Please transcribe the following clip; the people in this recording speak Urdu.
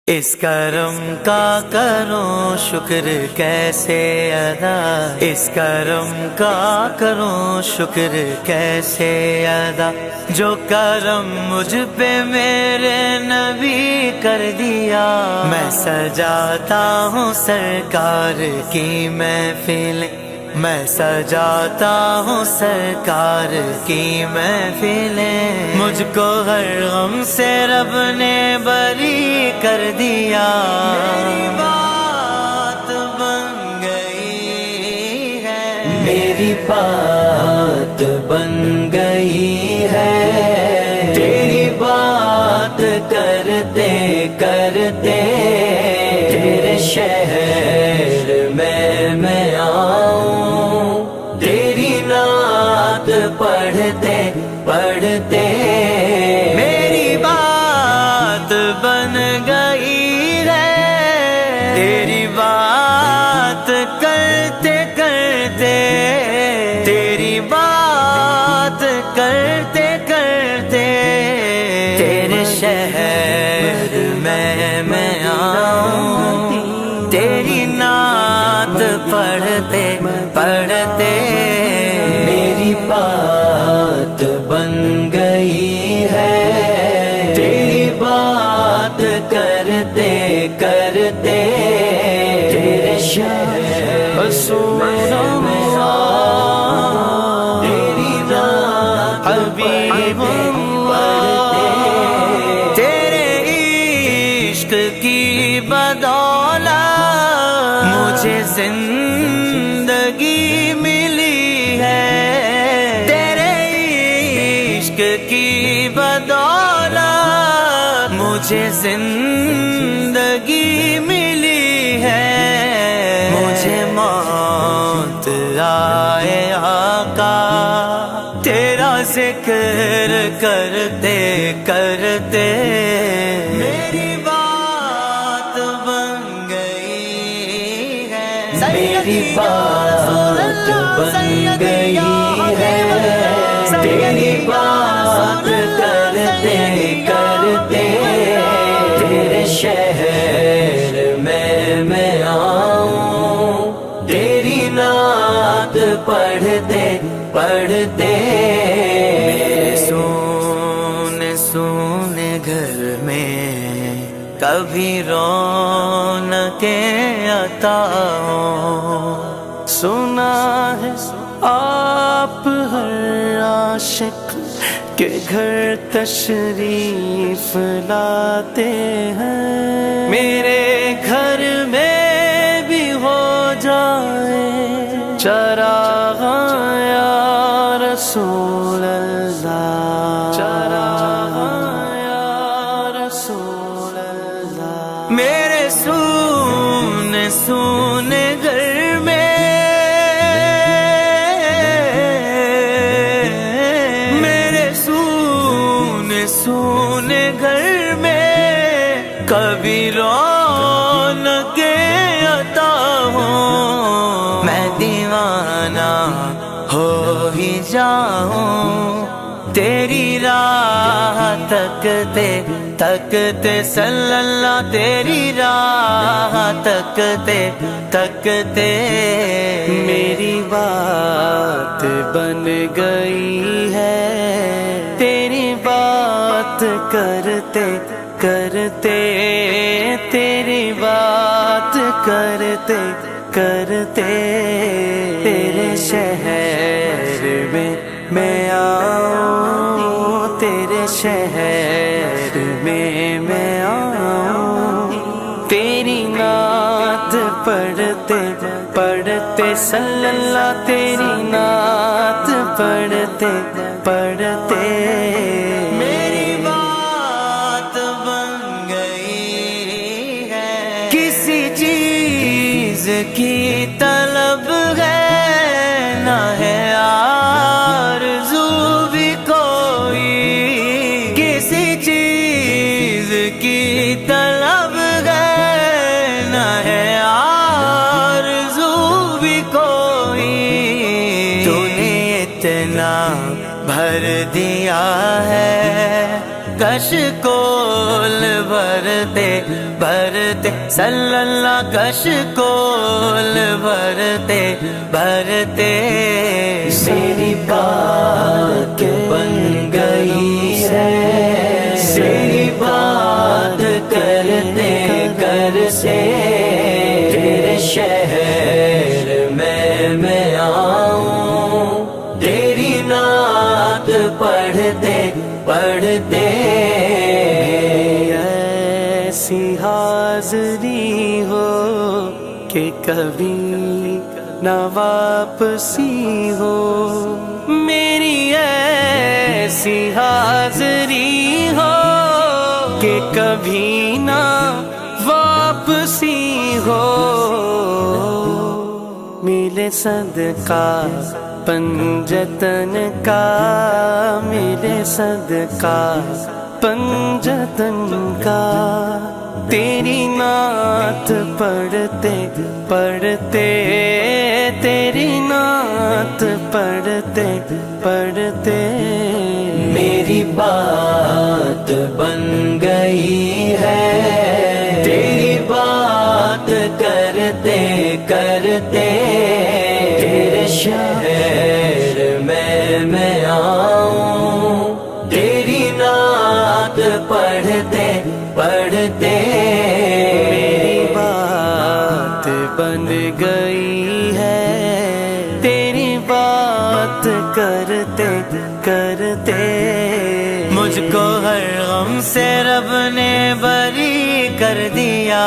اس کرم کا کروں شکر کیسے ادا، اس کرم کا کروں شکر کیسے ادا، جو کرم مجھ پہ میرے نبی کر دیا۔ میں سجاتا ہوں سرکار کی محفل، میں سجاتا ہوں سرکار کی محفلیں، مجھ کو ہر غم سے رب نے بری کر دیا۔ میری بات بن گئی ہے، میری بات بن گئی ہے، تیری بات کرتے کرتے تیرے شہر میں آؤں، تیری نعت پڑھتے پڑھتے میری بات بن گئی ہے، تیری بات کرتے کرتے تیری بات کرتے کرتے تیرے شہر میں آؤں، تیری نعت پڑھتے پڑھتے میری بات بن گئی ہے، تیری بات کرتے کرتے تیرے شہر میں آؤں، تیری نعت حبیب تیرے عشق کی بدولت مجھے زندگی ملی ہے، تیرے عشق کی بدولت مجھے زندگی ملی ہے، مجھے موت آئے آقا تیرا ذکر کرتے کرتے میری بات بن گئی ہے، میری بات بن گئی ہے، تیری بات کرتے کرتے تیرے شہر میں آؤں، تیری نعت پڑھتے پڑھتے میرے سونے سونے گھر میں کبھی رونقیں عطا ہوں، سنا ہے آپ ہر عاشق کے گھر تشریف لاتے ہیں، میرے گھر میں بھی ہو جائے چراغ یا رسول اللہ، چراغ یا رسول اللہ، میرے سونے سونے گھر میں سونے گھر میں کبھی رونقیں عطا ہوں، میں دیوانہ ہو ہی جاؤں، تیری راہ تکتے تکتے صلی اللہ، تیری راہ تکتے تکتے میری بات بن گئی ہے، تیری بات کرتے کرتے تیری بات کرتے کرتے تیرے شہر میں آؤں، تیرے شہر میں آؤں، تیری نعت پڑھتے پڑھتے صلی اللہ، تیری نعت پڑھتے پڑھتے میری بات بن گئی ہے، کسی چیز کی طلب ہے نہ ہے آرزو بھی کوئی، کسی چیز کی طلب ہے نہ ہے آرزو بھی کوئی، تو نے اتنا بھر دیا ہے کش کول بھرتے بھرتے صلی اللہ کش کول بھرتے بھرتے میری بات بن گئی ہے، میری بات کرتے کرتے تیرے شہر میں آؤں، تیری نعت پڑھتے پڑھتے ایسی حاضری ہو کہ کبھی نہ واپسی ہو، میری ایسی حاضری ہو کہ کبھی نہ واپسی ہو، ملے صدقہ پنجتن کا، ملے صدقہ پنجتن کا، تیری نعت پڑھتے پڑھتے تیری نعت پڑھتے پڑھتے میری بات بن گئی ہے، تیری بات کرتے کرتے تیرے شہر میں آؤں، تیری نعت پڑھتے پڑھتے میری بات بن گئی ہے، تیری بات کرتے کرتے مجھ کو ہر غم سے رب نے بری کر دیا،